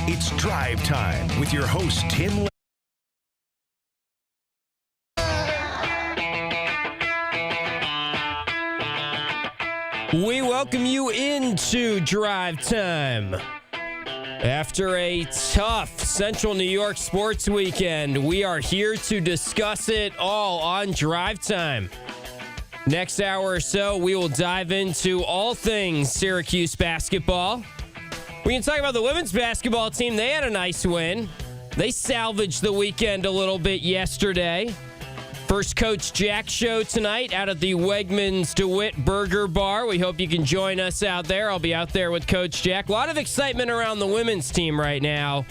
It's Drive Time with your host, Tim. We welcome you into Drive Time. After a tough Central New York sports weekend, we are here to discuss it all on Drive Time. Next hour or so, we will dive into all things Syracuse basketball. We can talk about the women's basketball team. They had a nice win. They salvaged the weekend a little bit yesterday. First Coach Jack show tonight out at the Wegmans DeWitt Burger Bar. We hope you can join us out there. I'll be out there with Coach Jack. A lot of excitement around the women's team right now.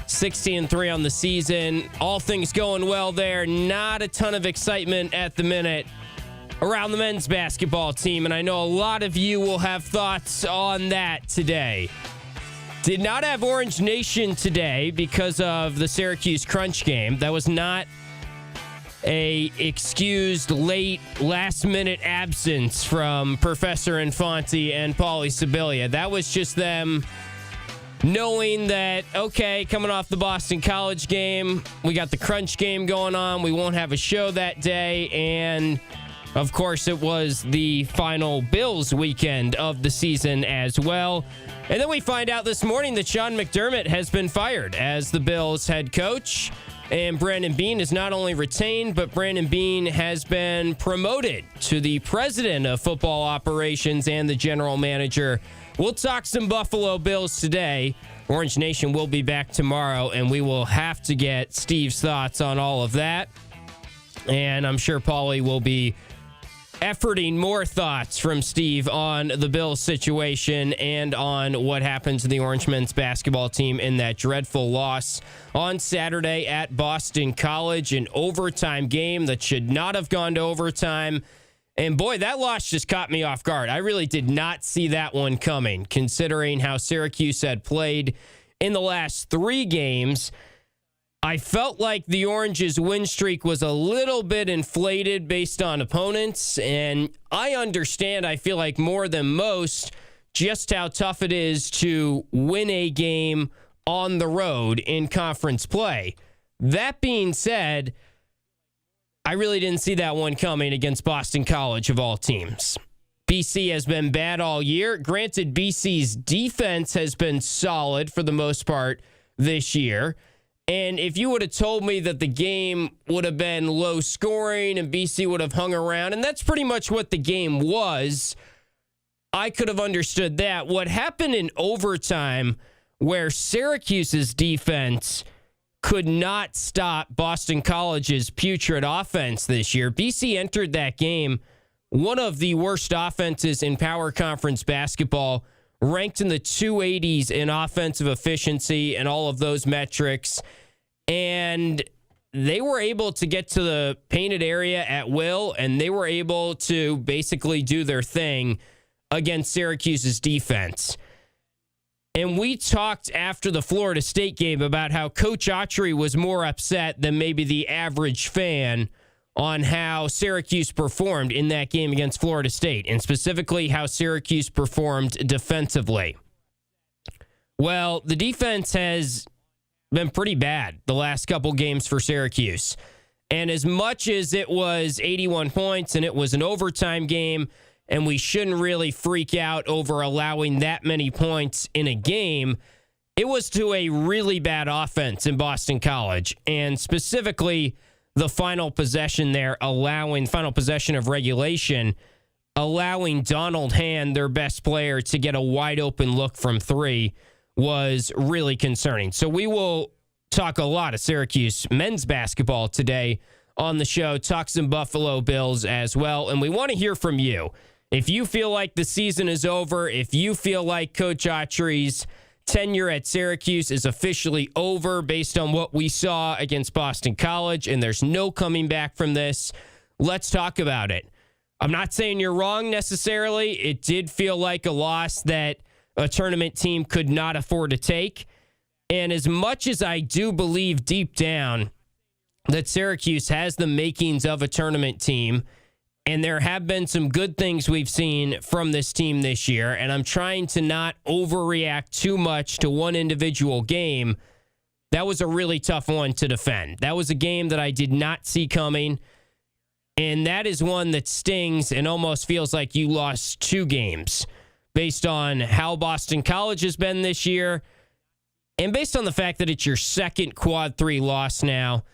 16-3 on the season. All things going well there. Not a ton of excitement at the minute around the men's basketball team, and I know a lot of you will have thoughts on that today. Did not have Orange Nation today because of the Syracuse Crunch game. That was not a excused late last-minute absence from Professor Infante and Paulie Sibilia. That was just them knowing that, okay, coming off the Boston College game, we got the Crunch game going on. We won't have a show that day, and of course, it was the final Bills weekend of the season as well. And then we find out this morning that Sean McDermott has been fired as the Bills head coach. And Brandon Beane is not only retained, but Brandon Beane has been promoted to the president of football operations and the general manager. We'll talk some Buffalo Bills today. Orange Nation will be back tomorrow, and we will have to get Steve's thoughts on all of that. And I'm sure Paulie will be efforting more thoughts from Steve on the Bills situation and on what happened to the Orange men's basketball team in that dreadful loss on Saturday at Boston College, an overtime game that should not have gone to overtime. And boy, that loss just caught me off guard. I really did not see that one coming, considering how Syracuse had played in the last 3 games. I felt like the Orange's win streak was a little bit inflated based on opponents, and I understand, I feel like more than most, just how tough it is to win a game on the road in conference play. That being said, I really didn't see that one coming against Boston College of all teams. BC has been bad all year. Granted, BC's defense has been solid for the most part this year. And if you would have told me that the game would have been low scoring and BC would have hung around, and that's pretty much what the game was, I could have understood that. What happened in overtime, where Syracuse's defense could not stop Boston College's putrid offense this year. BC entered that game one of the worst offenses in power conference basketball, ranked in the 280s in offensive efficiency and all of those metrics. And they were able to get to the painted area at will, and they were able to basically do their thing against Syracuse's defense. And we talked after the Florida State game about how Coach Autry was more upset than maybe the average fan on how Syracuse performed in that game against Florida State, and specifically how Syracuse performed defensively. Well, the defense has been pretty bad the last couple games for Syracuse. And as much as it was 81 points and it was an overtime game, and we shouldn't really freak out over allowing that many points in a game, it was to a really bad offense in Boston College, and specifically the final possession there, final possession of regulation, allowing Donald Hand, their best player, to get a wide open look from 3 was really concerning. So we will talk a lot of Syracuse men's basketball today on the show, talk some Buffalo Bills as well, and we want to hear from you. If you feel like the season is over, if you feel like Coach Autry's tenure at Syracuse is officially over based on what we saw against Boston College, and there's no coming back from this, let's talk about it. I'm not saying you're wrong necessarily. It did feel like a loss that a tournament team could not afford to take. And as much as I do believe deep down that Syracuse has the makings of a tournament team, And there have been some good things we've seen from this team this year, and I'm trying to not overreact too much to one individual game. That was a really tough one to defend. That was a game that I did not see coming, and that is one that stings and almost feels like you lost 2 games based on how Boston College has been this year and based on the fact that it's your second Quad 3 loss now.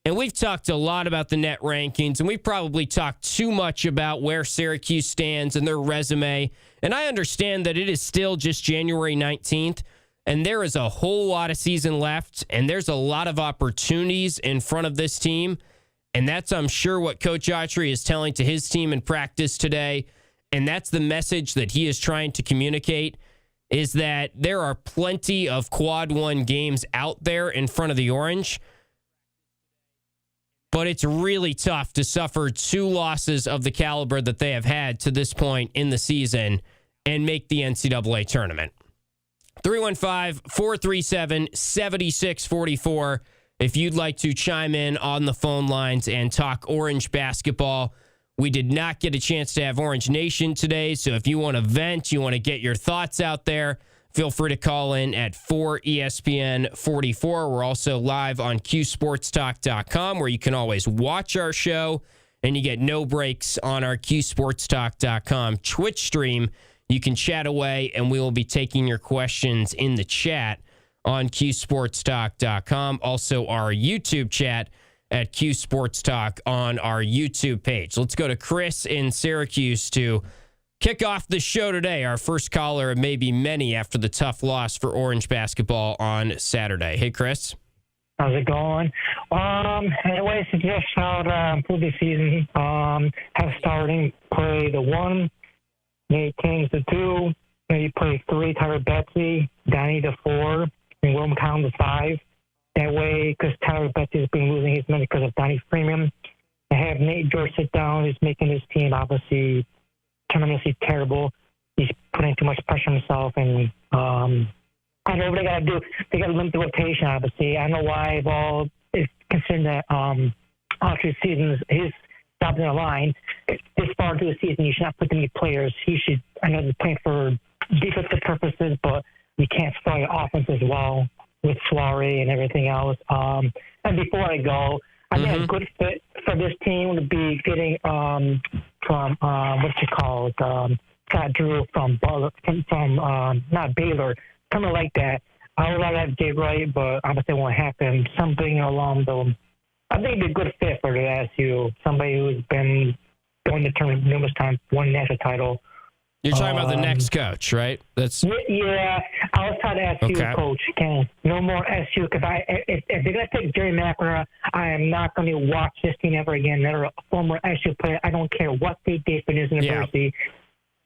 And we've talked a lot about the net rankings, and we've probably talked too much about where Syracuse stands and their resume. And I understand that it is still just January 19th, and there is a whole lot of season left, and there's a lot of opportunities in front of this team. And that's, I'm sure, what Coach Autry is telling to his team in practice today. And that's the message that he is trying to communicate, is that there are plenty of Quad 1 games out there in front of the Orange. But it's really tough to suffer 2 losses of the caliber that they have had to this point in the season and make the NCAA tournament. 315-437-7644 if you'd like to chime in on the phone lines and talk Orange basketball. We did not get a chance to have Orange Nation today, so if you want to vent, you want to get your thoughts out there, feel free to call in at 4ESPN44. We're also live on QSportsTalk.com, where you can always watch our show, and you get no breaks on our QSportsTalk.com Twitch stream. You can chat away, and we will be taking your questions in the chat on QSportsTalk.com. Also, our YouTube chat at QSportsTalk on our YouTube page. Let's go to Chris in Syracuse to kick off the show today. Our first caller of maybe many after the tough loss for Orange basketball on Saturday. Hey, Chris. How's it going? Anyways, just how to improve the season. Have starting play the 1, maybe Kings the 2, maybe play 3, Tyler Betsy, Danny the 4, and William Count the 5. That way, because Tyler Betsy has been losing his money because of Donnie Freeman. I have Nate George sit down. He's making his team obviously tremendously terrible. He's putting too much pressure on himself, and I know what they got to do. They got to limit the rotation, obviously. I know why Ball is concerned that Autry's season is stopping the line. This far into the season, you should not put too many players. He should, I know they're playing for defensive purposes, but you can't start your offense as well with Soiree and everything else. And before I go, I think a good fit for this team would be getting from Scott Drew from not Baylor, something like that. I would rather have Jay Wright, but obviously it won't happen. Something along the, I think it'd be a good fit for the SU. Somebody who's been going to tournament numerous times, won a national title. You're talking about the next coach, right? That's yeah. I was trying to ask you, Coach. No more SU, because if they're going to take Jerry McNamara, I am not going to watch this team ever again. They're a former SU player. I don't care what they did for this university.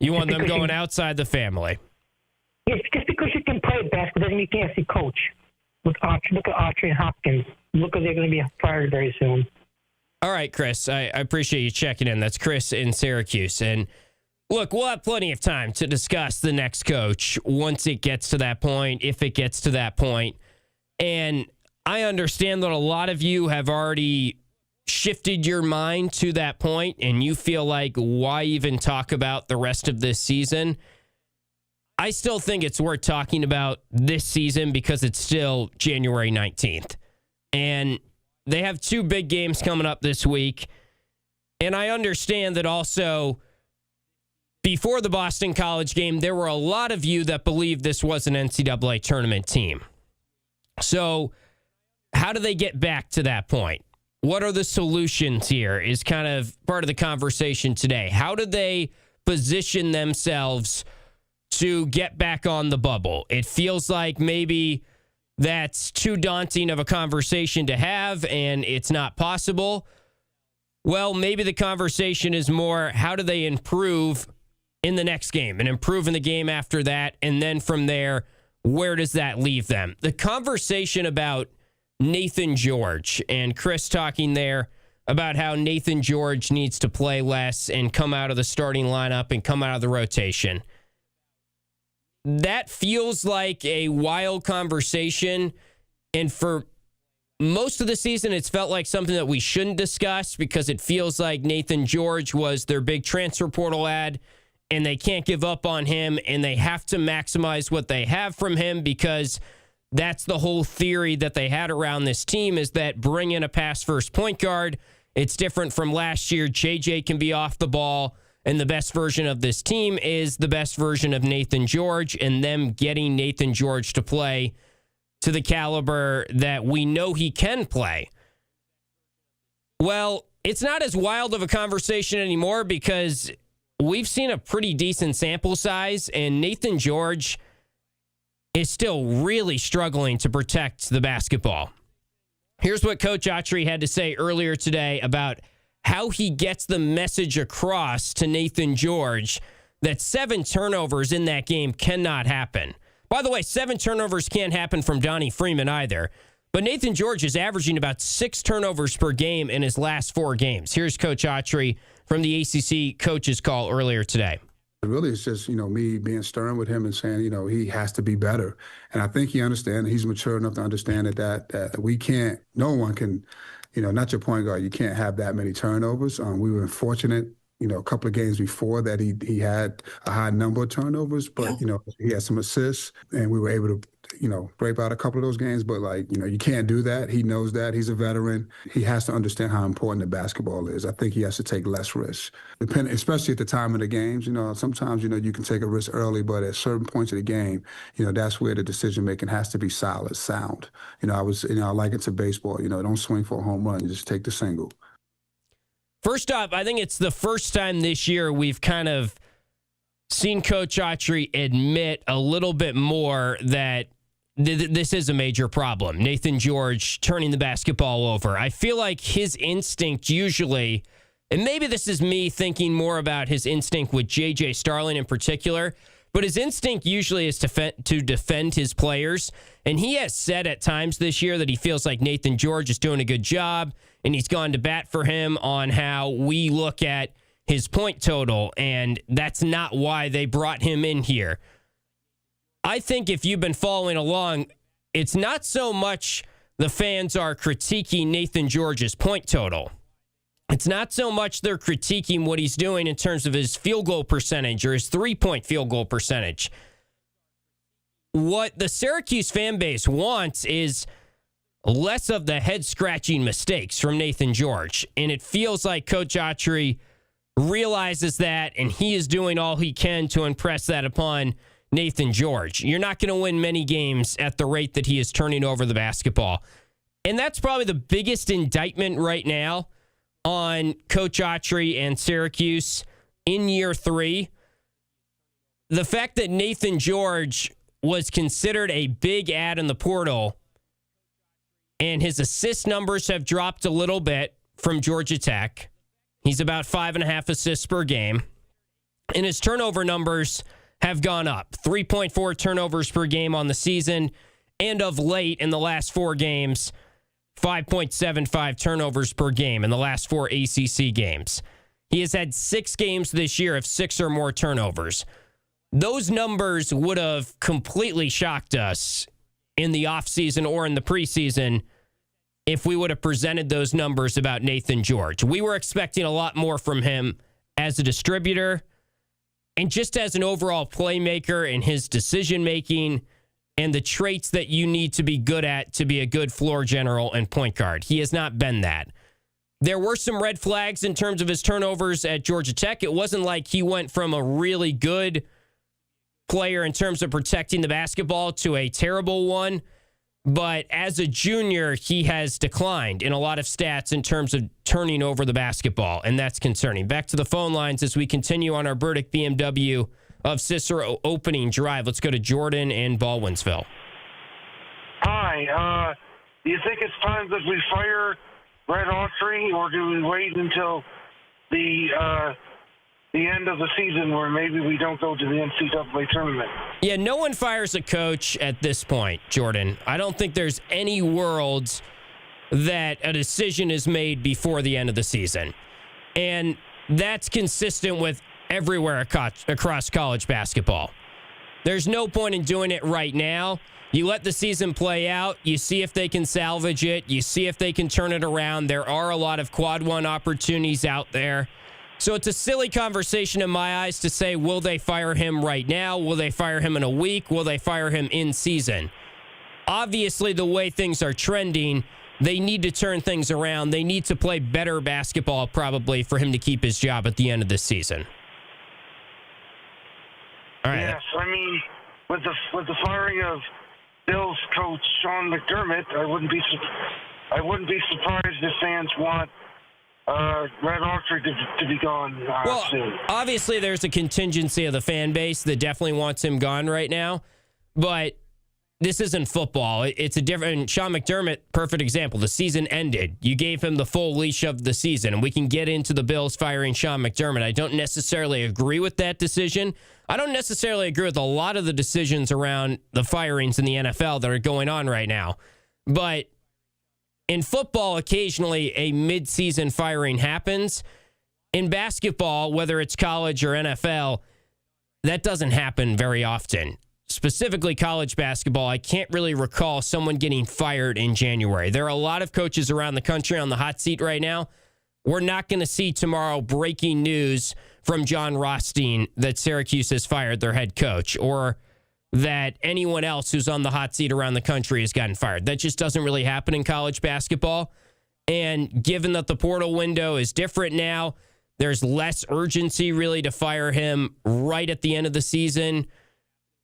You want them going outside the family. Yes, just because you can play basketball doesn't mean you can't see coach. Look at Autry and Hopkins. Look, they're going to be fired very soon. All right, Chris. I appreciate you checking in. That's Chris in Syracuse. And look, we'll have plenty of time to discuss the next coach once it gets to that point, if it gets to that point. And I understand that a lot of you have already shifted your mind to that point, and you feel like, why even talk about the rest of this season? I still think it's worth talking about this season because it's still January 19th. And they have 2 big games coming up this week. And I understand that also, before the Boston College game, there were a lot of you that believed this was an NCAA tournament team. So how do they get back to that point? What are the solutions here is kind of part of the conversation today. How do they position themselves to get back on the bubble? It feels like maybe that's too daunting of a conversation to have, and it's not possible. Well, maybe the conversation is more, how do they improve in the next game and improve in the game after that? And then from there, where does that leave them? The conversation about Nathan George and Chris talking there about how Nathan George needs to play less and come out of the starting lineup and come out of the rotation. That feels like a wild conversation. And for most of the season, it's felt like something that we shouldn't discuss because it feels like Nathan George was their big transfer portal ad, and they can't give up on him, and they have to maximize what they have from him because that's the whole theory that they had around this team is that bring in a pass-first point guard. It's different from last year. JJ can be off the ball, and the best version of this team is the best version of Nathan George, and them getting Nathan George to play to the caliber that we know he can play. Well, it's not as wild of a conversation anymore because we've seen a pretty decent sample size, and Nathan George is still really struggling to protect the basketball. Here's what Coach Autry had to say earlier today about how he gets the message across to Nathan George that 7 turnovers in that game cannot happen. By the way, 7 turnovers can't happen from Donnie Freeman either. But Nathan George is averaging about 6 turnovers per game in his last 4 games. Here's Coach Autry from the ACC coaches call earlier today. Really, it's just, me being stern with him and saying, he has to be better. And I think he understands, he's mature enough to understand that we can't, no one can, not your point guard, you can't have that many turnovers. We were fortunate, a couple of games before that he had a high number of turnovers, but, he had some assists and we were able to, scrape out a couple of those games. But, you can't do that. He knows that. He's a veteran. He has to understand how important the basketball is. I think he has to take less risks, especially at the time of the games. Sometimes, you can take a risk early, but at certain points of the game, that's where the decision-making has to be solid, sound. I like it to baseball. Don't swing for a home run. You just take the single. First up, I think it's the first time this year we've kind of seen Coach Autry admit a little bit more that this is a major problem. Nathan George turning the basketball over. I feel like his instinct usually, and maybe this is me thinking more about his instinct with J.J. Starling in particular, but his instinct usually is to defend his players. And he has said at times this year that he feels like Nathan George is doing a good job, and he's gone to bat for him on how we look at his point total, and that's not why they brought him in here. I think if you've been following along, it's not so much the fans are critiquing Nathan George's point total. It's not so much they're critiquing what he's doing in terms of his field goal percentage or his three-point field goal percentage. What the Syracuse fan base wants is less of the head-scratching mistakes from Nathan George. And it feels like Coach Autry realizes that, and he is doing all he can to impress that upon Nathan George. You're not going to win many games at the rate that he is turning over the basketball. And that's probably the biggest indictment right now on Coach Autry and Syracuse in year 3. The fact that Nathan George was considered a big ad in the portal, and his assist numbers have dropped a little bit from Georgia Tech. He's about 5.5 assists per game. And his turnover numbers have gone up. 3.4 turnovers per game on the season. And of late, in the last 4 games, 5.75 turnovers per game in the last 4 ACC games. He has had 6 games this year of 6 or more turnovers. Those numbers would have completely shocked us in the offseason or in the preseason if we would have presented those numbers about Nathan George. We were expecting a lot more from him as a distributor and just as an overall playmaker in his decision-making and the traits that you need to be good at to be a good floor general and point guard. He has not been that. There were some red flags in terms of his turnovers at Georgia Tech. It wasn't like he went from a really good player in terms of protecting the basketball to a terrible one. But as a junior, he has declined in a lot of stats in terms of turning over the basketball, and that's concerning. Back to the phone lines as we continue on our Burdick BMW of Cicero opening drive. Let's go to Jordan in Baldwinsville. Hi. Do you think it's time that we fire Brett Autry, or do we wait until the end of the season where maybe we don't go to the NCAA tournament? Yeah, no one fires a coach at this point, Jordan. I don't think there's any world that a decision is made before the end of the season. And that's consistent with everywhere across college basketball. There's no point in doing it right now. You let the season play out. You see if they can salvage it. You see if they can turn it around. There are a lot of quad one opportunities out there. So it's a silly conversation in my eyes to say, will they fire him right now? Will they fire him in a week? Will they fire him in season? Obviously, the way things are trending, they need to turn things around. They need to play better basketball probably for him to keep his job at the end of this season. All right. Yes, I mean, with the firing of Bills coach Sean McDermott, I wouldn't be surprised if fans want Red Autry to be gone soon. Obviously, there's a contingency of the fan base that definitely wants him gone right now, but this isn't football. It's a different. Sean McDermott, perfect example. The season ended. You gave him the full leash of the season, and we can get into the Bills firing Sean McDermott. I don't necessarily agree with that decision. I don't necessarily agree with a lot of the decisions around the firings in the NFL that are going on right now. But in football, occasionally a mid-season firing happens. In basketball, whether it's college or NFL, that doesn't happen very often. Specifically college basketball, I can't really recall someone getting fired in January. There are a lot of coaches around the country on the hot seat right now. We're not going to see tomorrow breaking news from John Rothstein that Syracuse has fired their head coach or that anyone else who's on the hot seat around the country has gotten fired. That just doesn't really happen in college basketball. And given that the portal window is different now, there's less urgency really to fire him right at the end of the season.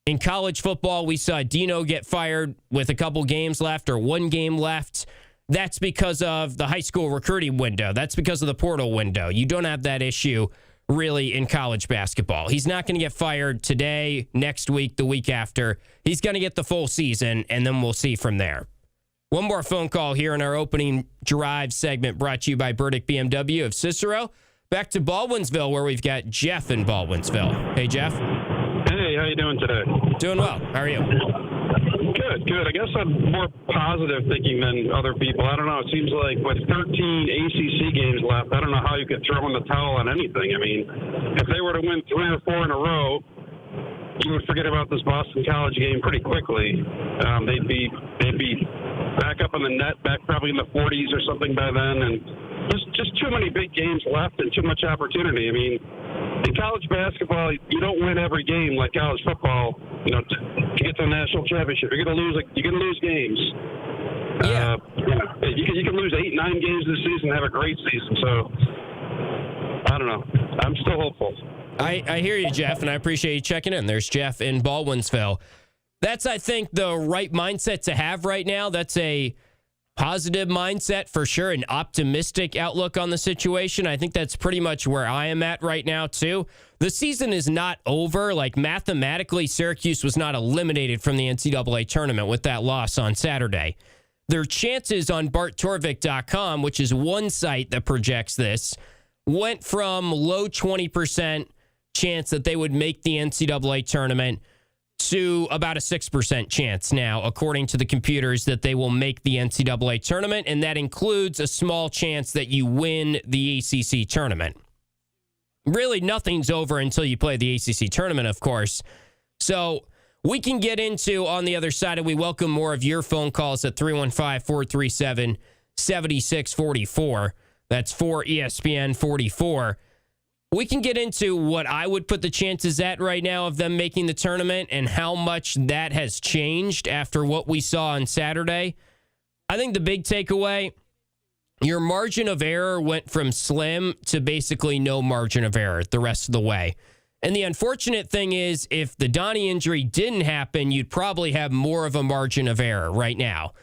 In college football, we saw Dino get fired with a couple games left or one game left. That's because of the high school recruiting window. That's because of the portal window. You don't have that issue really in college basketball. He's not going to get fired today, next week, the week after. He's going to get the full season, and then we'll see from there. One more phone call here in our opening drive segment brought to you by Burdick BMW of Cicero. Back to Baldwinsville, where we've got Jeff in Baldwinsville. Hey, Jeff. Hey, how you doing today? Doing well. How are you? Good. I guess I'm more positive thinking than other people. I don't know. It seems like with 13 ACC games left, I don't know how you could throw in the towel on anything. I mean, if they were to win 3 or 4 in a row, you would forget about this Boston College game pretty quickly. They'd be back up in the net, back probably in the 40s or something by then, and just too many big games left and too much opportunity. I mean, in college basketball, you don't win every game like college football. You know, to get to the national championship, you're going to lose games. Yeah. You can lose 8-9 games this season and have a great season. So I don't know. I'm still hopeful. I hear you, Jeff, and I appreciate you checking in. There's Jeff in Baldwinsville. That's, I think, the right mindset to have right now. That's a positive mindset for sure, an optimistic outlook on the situation. I think that's pretty much where I am at right now, too. The season is not over. Like, mathematically, Syracuse was not eliminated from the NCAA tournament with that loss on Saturday. Their chances on BartTorvik.com, which is one site that projects this, went from low 20% chance that they would make the NCAA tournament to about a 6% chance now, according to the computers, that they will make the NCAA tournament, and that includes a small chance that you win the ACC tournament. Really, nothing's over until you play the ACC tournament, of course. So we can get into on the other side, and we welcome more of your phone calls at 315-437-7644. That's 4ESPN 44. We can get into what I would put the chances at right now of them making the tournament and how much that has changed after what we saw on Saturday. I think the big takeaway, your margin of error went from slim to basically no margin of error the rest of the way. And the unfortunate thing is, if the Donnie injury didn't happen, you'd probably have more of a margin of error right now.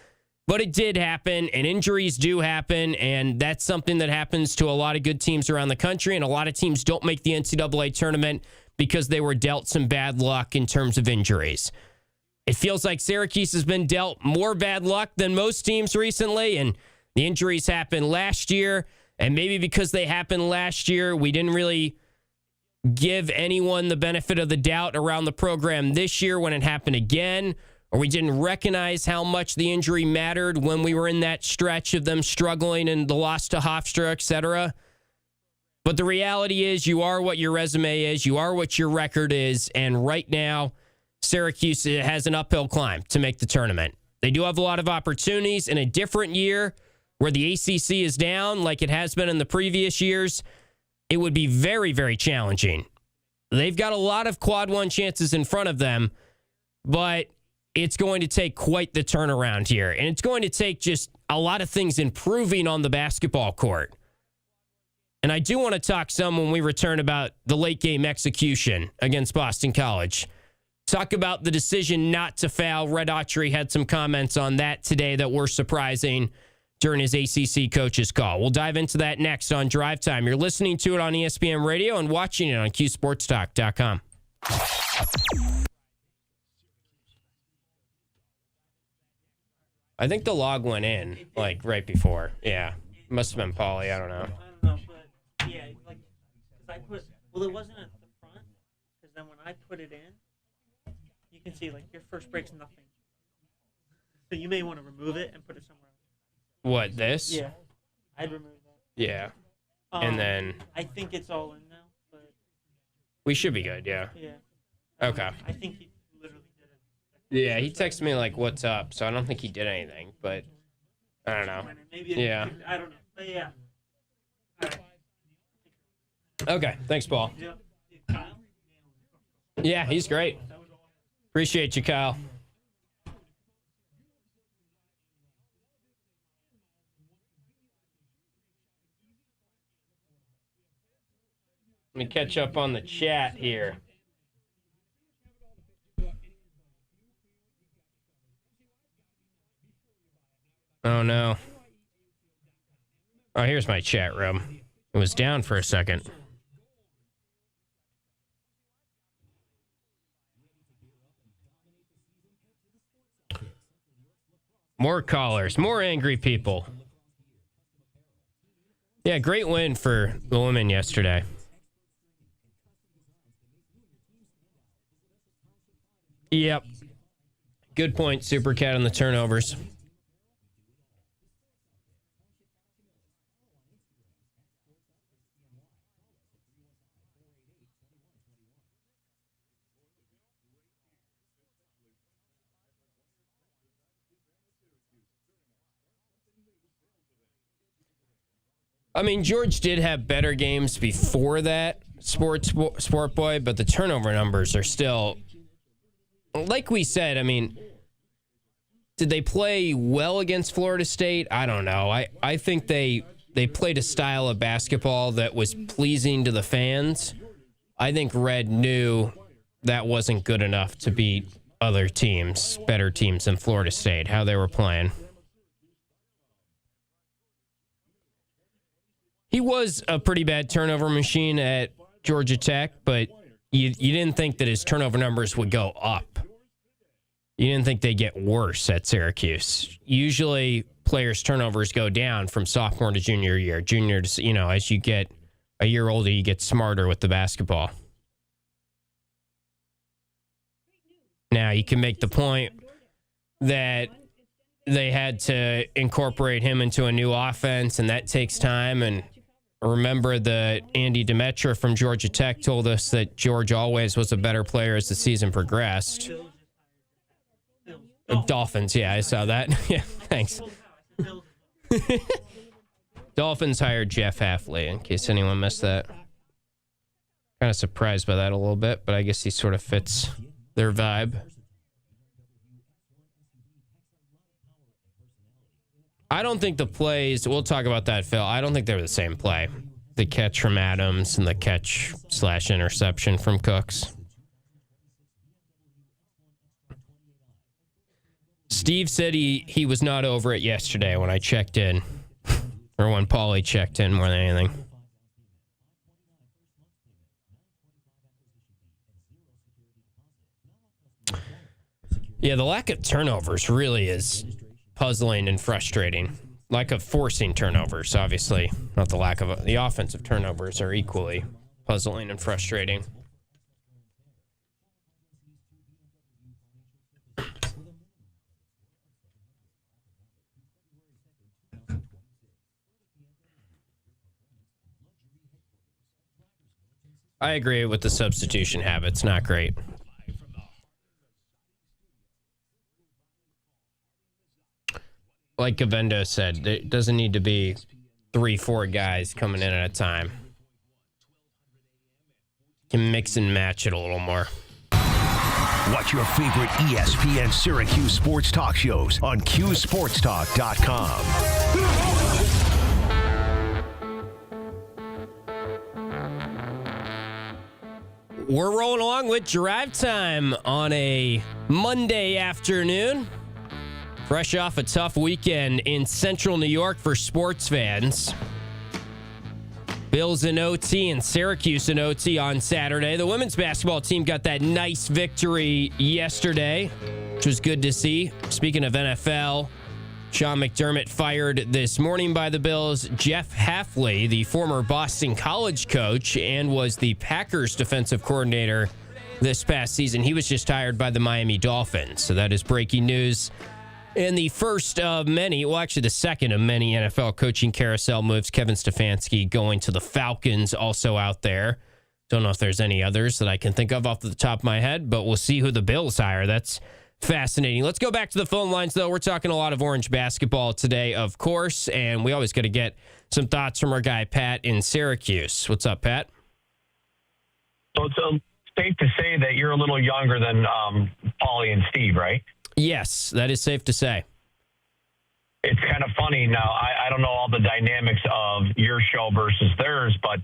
But it did happen, and injuries do happen, and that's something that happens to a lot of good teams around the country, and a lot of teams don't make the NCAA tournament because they were dealt some bad luck in terms of injuries. It feels like Syracuse has been dealt more bad luck than most teams recently, and the injuries happened last year, and maybe because they happened last year, we didn't really give anyone the benefit of the doubt around the program this year when it happened again, or we didn't recognize how much the injury mattered when we were in that stretch of them struggling and the loss to Hofstra, etc. But the reality is, you are what your resume is, you are what your record is, and right now, Syracuse has an uphill climb to make the tournament. They do have a lot of opportunities in a different year where the ACC is down like it has been in the previous years. It would be very, very challenging. They've got a lot of quad one chances in front of them, but it's going to take quite the turnaround here. And it's going to take just a lot of things improving on the basketball court. And I do want to talk some when we return about the late game execution against Boston College. Talk about the decision not to foul. Red Autry had some comments on that today that were surprising during his ACC coach's call. We'll dive into that next on Drive Time. You're listening to it on ESPN Radio and watching it on QSportsTalk.com. I think the log went in, like, right before. Yeah. Must have been Pauly. I don't know. But, yeah, like, because it wasn't at the front, because then when I put it in, you can see, like, your first break's nothing. So you may want to remove it and put it somewhere else. What, this? Yeah. I'd remove that. Yeah. And then I think it's all in now, but we should be good, yeah. yeah. Okay. I think he literally did it. Yeah, he texted me, like, what's up? So I don't think he did anything, but I don't know. Maybe Yeah. I don't know. But yeah. All right. Okay. Thanks, Paul. Yeah. Kyle? Yeah, he's great. Appreciate you, Kyle. Let me catch up on the chat here. Oh, no. Oh, here's my chat room. It was down for a second. More callers, more angry people. Yeah, great win for the women yesterday. Yep. Good point, Supercat, on the turnovers. I mean, George did have better games before that, Sport Boy, but the turnover numbers are still, like we said, I mean, did they play well against Florida State? I don't know. I think they played a style of basketball that was pleasing to the fans. I think Red knew that wasn't good enough to beat other teams, better teams than Florida State, how they were playing. He was a pretty bad turnover machine at Georgia Tech, but you didn't think that his turnover numbers would go up. You didn't think they'd get worse at Syracuse. Usually, players' turnovers go down from sophomore to junior year. Junior to, as you get a year older, you get smarter with the basketball. Now, you can make the point that they had to incorporate him into a new offense, and that takes time. And remember that Andy Demetra from Georgia Tech told us that George always was a better player as the season progressed. Dolphins, yeah, I saw that. Yeah, thanks. Dolphins hired Jeff Hafley, in case anyone missed that. Kind of surprised by that a little bit, but I guess he sort of fits their vibe. I don't think the plays, we'll talk about that, Phil. I don't think they were the same play. The catch from Adams and the catch/interception from Cooks. Steve said he was not over it yesterday when I checked in, or when Pauly checked in more than anything. Yeah, the lack of turnovers really is puzzling and frustrating. Lack of forcing turnovers, obviously. Not the lack of the offensive turnovers are equally puzzling and frustrating. I agree with the substitution habits. Not great. like Gavendo said, it doesn't need to be 3-4 guys coming in at a time. You can mix and match it a little more. Watch your favorite ESPN Syracuse sports talk shows on QSportsTalk.com. We're rolling along with Drive Time on a Monday afternoon. Fresh off a tough weekend in Central New York for sports fans. Bills in OT and Syracuse in OT on Saturday. The women's basketball team got that nice victory yesterday, which was good to see. Speaking of NFL, Sean McDermott fired this morning by the Bills. Jeff Hafley, the former Boston College coach and was the Packers defensive coordinator this past season, he was just hired by the Miami Dolphins. So that is breaking news. And the first of many, well, actually the second of many NFL coaching carousel moves, Kevin Stefanski going to the Falcons, also out there. Don't know if there's any others that I can think of off the top of my head, but we'll see who the Bills hire. That's fascinating. Let's go back to the phone lines, though. We're talking a lot of Orange basketball today, of course, and we always got to get some thoughts from our guy, Pat, in Syracuse. What's up, Pat? So it's safe to say that you're a little younger than Paulie and Steve, right? Yes, that is safe to say. It's kind of funny now. I don't know all the dynamics of your show versus theirs, but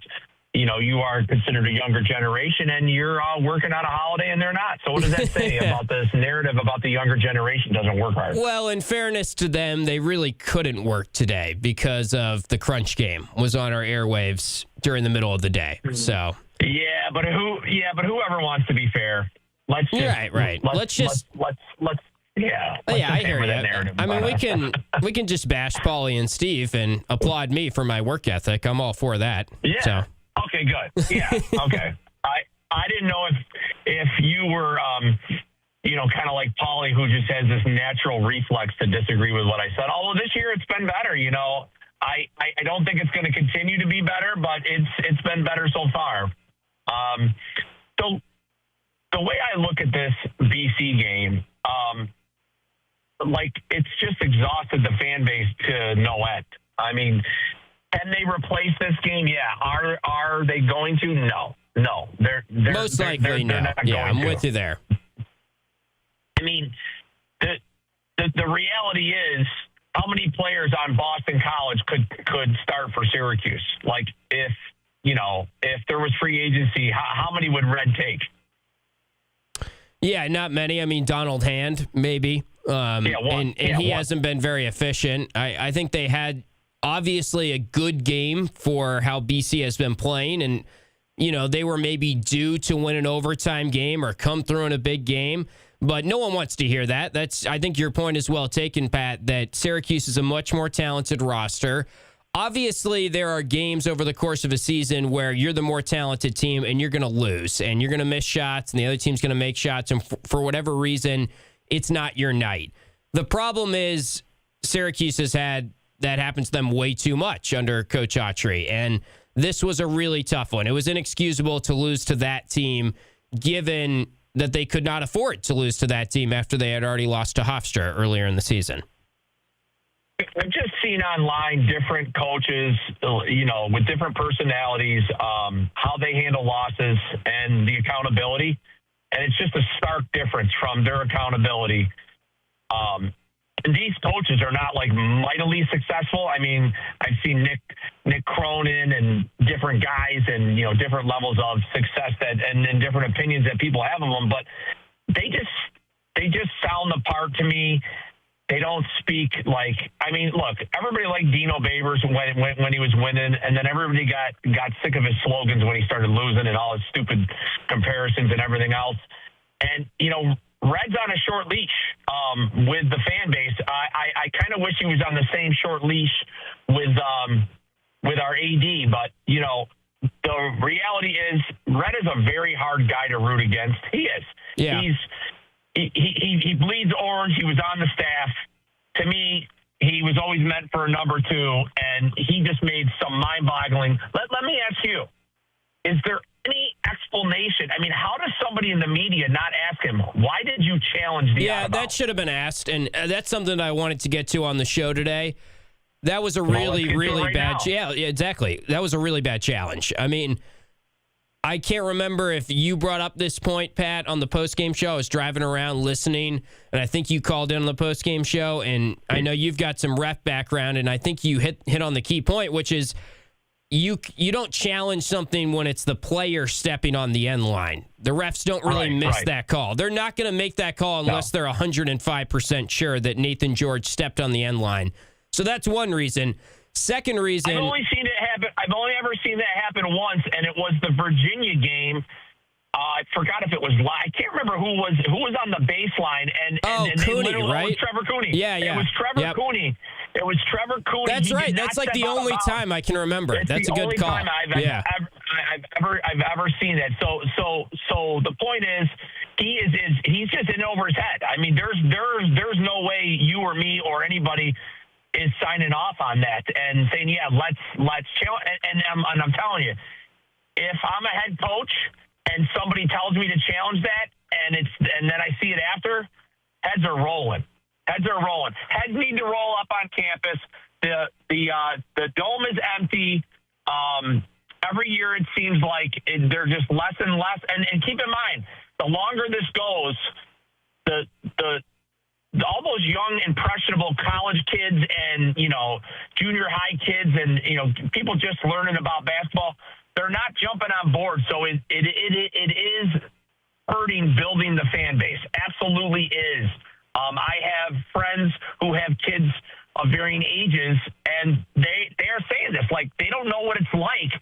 you know, you are considered a younger generation, and you're working on a holiday, and they're not. So what does that say about this narrative about the younger generation doesn't work hard? Well, in fairness to them, they really couldn't work today because of the Crunch Game was on our airwaves during the middle of the day. So but whoever wants to be fair, let's just right. I hear you. I mean, we can just bash Paulie and Steve and applaud me for my work ethic. I'm all for that. Yeah. So. Okay, good. Yeah. Okay. I didn't know if you were kind of like Paulie, who just has this natural reflex to disagree with what I said. Although this year it's been better. You know, I don't think it's going to continue to be better, but it's been better so far. So the way I look at this BC game. It's just exhausted the fan base to no end. I mean, can they replace this game? Yeah. Are they going to? No. They're most likely no. Yeah, I'm with you there. I mean, the reality is, how many players on Boston College could start for Syracuse? Like, if there was free agency, how many would Red take? Yeah, not many. I mean, Donald Hand, maybe. He hasn't been very efficient. I think they had obviously a good game for how BC has been playing, and they were maybe due to win an overtime game or come through in a big game, but no one wants to hear that. I think your point is well taken, Pat, that Syracuse is a much more talented roster. Obviously, there are games over the course of a season where you're the more talented team and you're going to lose and you're going to miss shots and the other team's going to make shots, and for whatever reason, it's not your night. The problem is Syracuse has had that happen to them way too much under Coach Autry, and this was a really tough one. It was inexcusable to lose to that team, given that they could not afford to lose to that team after they had already lost to Hofstra earlier in the season. I've just seen online different coaches, with different personalities, how they handle losses and the accountability. And it's just a stark difference from their accountability. And these coaches are not mightily successful. I mean, I've seen Nick Cronin and different guys and, different levels of success and different opinions that people have of them, but they just sound the part to me. They don't speak look, everybody liked Dino Babers when he was winning, and then everybody got sick of his slogans when he started losing and all his stupid comparisons and everything else. And, Red's on a short leash with the fan base. I kind of wish he was on the same short leash with our AD, but, the reality is Red is a very hard guy to root against. He is. Yeah. He bleeds orange. He was on the staff. To me, he was always meant for a number two, and he just made some mind-boggling. Let me ask you, is there any explanation explanation. I mean, how does somebody in the media not ask him, why did you challenge the Yeah, out-of-bounds? that should have been asked, and that's something that I wanted to get to on the show today. That was a really, really bad. Yeah, exactly. That was a really bad challenge. I mean, I can't remember if you brought up this point, Pat, on the postgame show. I was driving around listening, and I think you called in on the postgame show, and I know you've got some ref background, and I think you hit on the key point, which is you don't challenge something when it's the player stepping on the end line. The refs don't really miss that call. They're not going to make that call unless they're 105% sure that Nathan George stepped on the end line. So that's one reason. Second reason, I've only seen it happen. I've only ever seen that happen once, and it was the Virginia game. I forgot if it was. I can't remember who was on the baseline. And Cooney, right? It was Trevor Cooney. Yeah. It was Trevor Cooney. It was Trevor Cooney. That's right. That's like the only time I can remember. That's a good call. Time I've ever seen that. So the point is, he's just in over his head. I mean, there's no way you or me or anybody is signing off on that and saying, yeah, let's challenge. And I'm telling you, if I'm a head coach and somebody tells me to challenge that, and then I see it after, heads are rolling. Heads need to roll up on campus. The dome is empty. Every year it seems like they're just less and less. And keep in mind, the longer this goes, all those young, impressionable college kids and, junior high kids and, people just learning about basketball, they're not jumping on board. So it is hurting building the fan base. Absolutely is. I have friends who have kids of varying ages, and they are saying this. Like, they don't know what it's like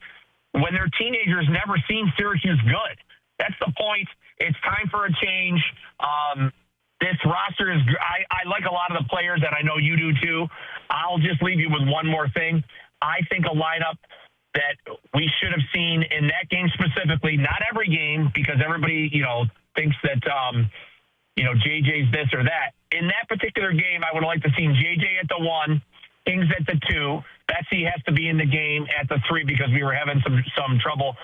when their teenagers never seen Syracuse good. That's the point. It's time for a change. This roster is – I like a lot of the players, and I know you do too. I'll just leave you with one more thing. I think a lineup that we should have seen in that game specifically, not every game, because everybody, thinks that, JJ's this or that. In that particular game, I would have liked to see JJ at the 1, Kings at the 2. Betsy has to be in the game at the 3 because we were having some trouble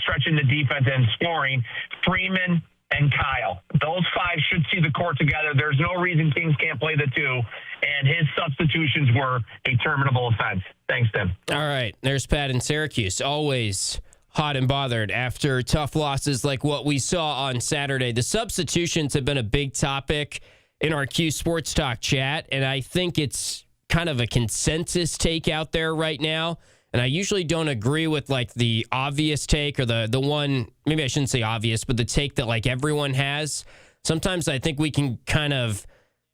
stretching the defense and scoring. Freeman and Kyle. Those 5 should see the court together. There's no reason Kings can't play the 2, and his substitutions were a terminable offense. Thanks, Tim. All right. There's Pat in Syracuse. Always hot and bothered after tough losses like what we saw on Saturday. The substitutions have been a big topic in our Q Sports Talk chat, and I think it's kind of a consensus take out there right now. And I usually don't agree with like the obvious take or the one, maybe I shouldn't say obvious, but the take that like everyone has. Sometimes I think we can kind of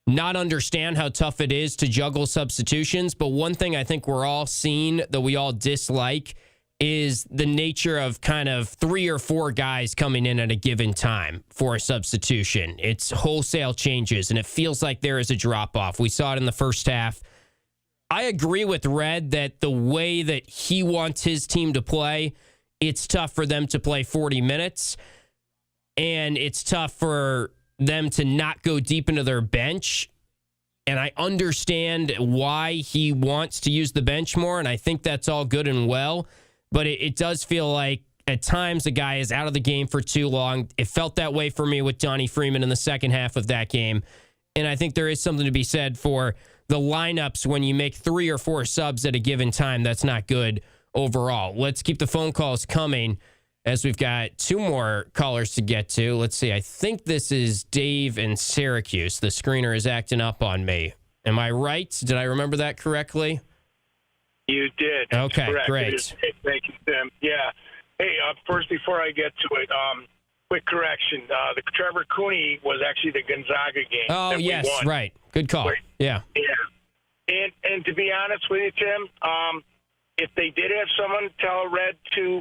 not understand how tough it is to juggle substitutions. But one thing I think we're all seeing that we all dislike is the nature of kind of 3 or 4 guys coming in at a given time for a substitution. It's wholesale changes, and it feels like there is a drop-off. We saw it in the first half. I agree with Red that the way that he wants his team to play, it's tough for them to play 40 minutes, and it's tough for them to not go deep into their bench. And I understand why he wants to use the bench more, and I think that's all good and well. But it does feel like at times a guy is out of the game for too long. It felt that way for me with Donnie Freeman in the second half of that game. And I think there is something to be said for the lineups when you make 3 or 4 subs at a given time. That's not good overall. Let's keep the phone calls coming as we've got 2 more callers to get to. Let's see. I think this is Dave in Syracuse. The screener is acting up on me. Am I right? Did I remember that correctly? You did. Okay, correct. great. Thank you, Tim. Yeah. Hey, first, before I get to it, quick correction. The Trevor Cooney was actually the Gonzaga game. Oh, yes, won. right. Good call. Right. Yeah. And to be honest with you, Tim, if they did have someone tell Red to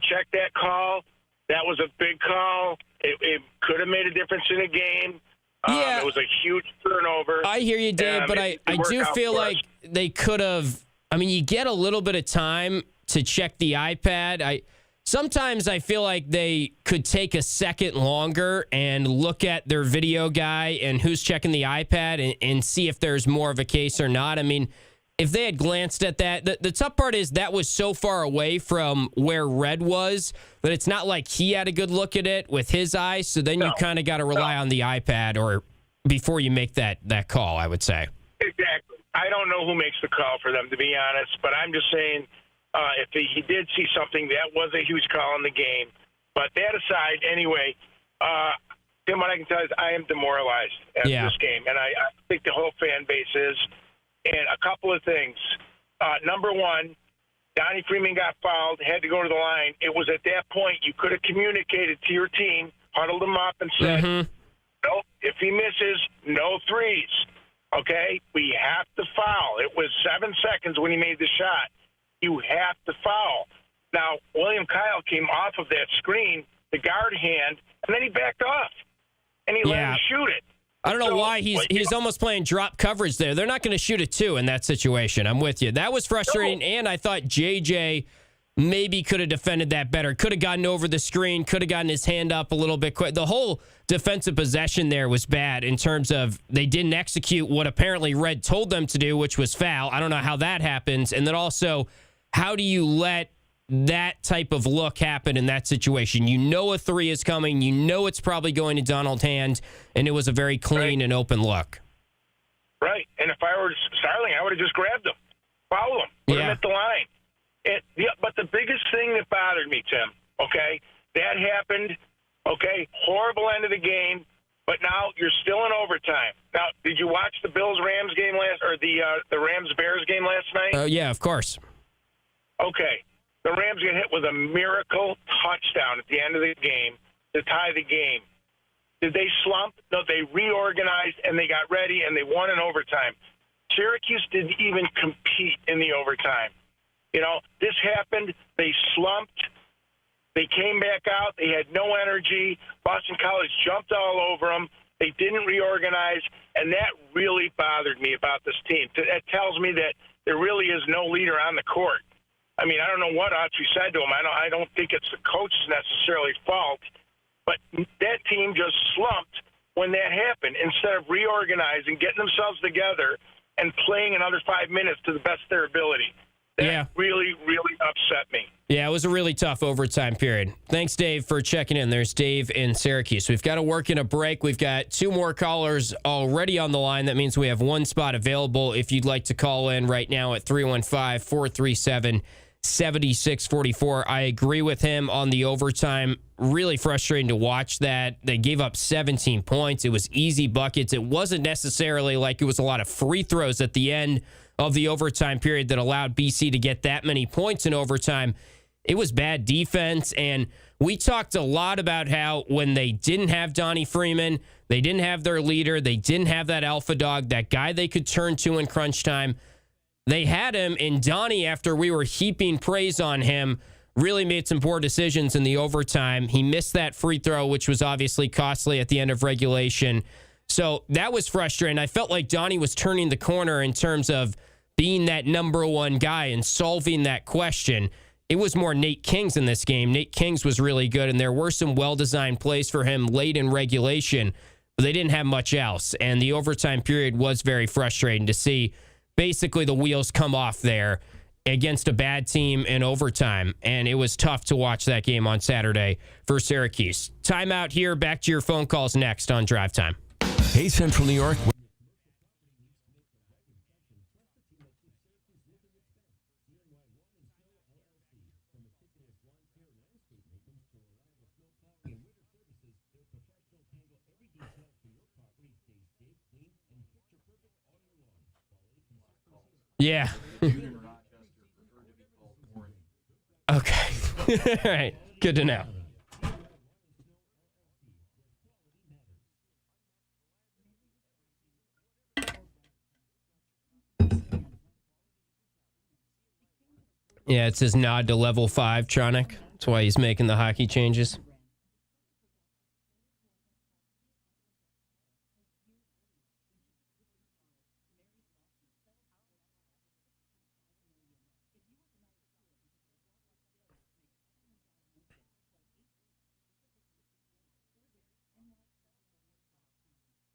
check that call, that was a big call. It could have made a difference in the game. Yeah. It was a huge turnover. I hear you, Dave, but I do feel like they could have. I mean, you get a little bit of time to check the iPad. Sometimes I feel like they could take a second longer and look at their video guy and who's checking the iPad and see if there's more of a case or not. I mean, if they had glanced at that, the tough part is that was so far away from where Red was that it's not like he had a good look at it with his eyes. So then you kind of got to rely on the iPad or before you make that call, I would say. Exactly. I don't know who makes the call for them, to be honest, but I'm just saying if he did see something, that was a huge call in the game. But that aside, anyway, Tim, what I can tell you is I am demoralized after this game, and I think the whole fan base is. And a couple of things. Number one, Donnie Freeman got fouled, had to go to the line. It was at that point you could have communicated to your team, huddled them up, and said, no, if he misses, no threes. Okay? We have to foul. It was 7 seconds when he made the shot. You have to foul. Now, William Kyle came off of that screen, the guard hand, and then he backed off. And he let him shoot it. I don't know why he's almost playing drop coverage there. They're not going to shoot it two in that situation. I'm with you. That was frustrating, and I thought JJ maybe could have defended that better. Could have gotten over the screen, could have gotten his hand up a little bit quick. The whole defensive possession there was bad in terms of they didn't execute what apparently Red told them to do, which was foul. I don't know how that happens. And then also, how do you let that type of look happen in that situation? You know a three is coming. You know it's probably going to Donald's hand, and it was a very clean and open look. Right. And if I were Starling, I would have just grabbed him, fouled him, put him at the line. But the biggest thing that bothered me, Tim, okay, that happened, okay, horrible end of the game, but now you're still in overtime. Now, did you watch the Bills-Rams game the Rams-Bears game last night? Yeah, of course. Okay. The Rams get hit with a miracle touchdown at the end of the game to tie the game. Did they slump? No, they reorganized, and they got ready, and they won in overtime. Syracuse didn't even compete in the overtime. You know, this happened. They slumped. They came back out. They had no energy. Boston College jumped all over them. They didn't reorganize, and that really bothered me about this team. That tells me that there really is no leader on the court. I mean, I don't know what Autry said to him. I don't think it's the coach's necessarily fault, but that team just slumped when that happened. Instead of reorganizing, getting themselves together, and playing another 5 minutes to the best of their ability. That really, really upset me. Yeah, it was a really tough overtime period. Thanks, Dave, for checking in. There's Dave in Syracuse. We've got to work in a break. We've got two more callers already on the line. That means we have one spot available if you'd like to call in right now at 315-437-7644. I agree with him on the overtime. Really frustrating to watch that. They gave up 17 points. It was easy buckets. It wasn't necessarily like it was a lot of free throws at the end of the overtime period that allowed BC to get that many points in overtime. It was bad defense, and we talked a lot about how when they didn't have Donnie Freeman, they didn't have their leader, they didn't have that alpha dog, that guy they could turn to in crunch time. They had him, and Donnie, after we were heaping praise on him, really made some poor decisions in the overtime. He missed that free throw, which was obviously costly at the end of regulation. So that was frustrating. I felt like Donnie was turning the corner in terms of being that number one guy and solving that question. It was more Nate Kings in this game. Nate Kings was really good, and there were some well-designed plays for him late in regulation, but they didn't have much else. And the overtime period was very frustrating to see basically the wheels come off there against a bad team in overtime. And it was tough to watch that game on Saturday for Syracuse. Timeout here. Back to your phone calls next on Drive Time. Hey, Central New York. Yeah. Okay. All right. Good to know. Yeah, it's his nod to level 5, Tronic. That's why he's making the hockey changes.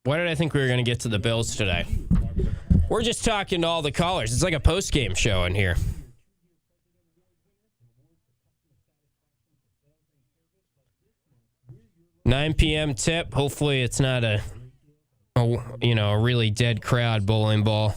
Why did I think we were going to get to the Bills today? We're just talking to all the callers. It's like a post-game show in here. 9 p.m. tip. Hopefully it's not a really dead crowd bowling ball.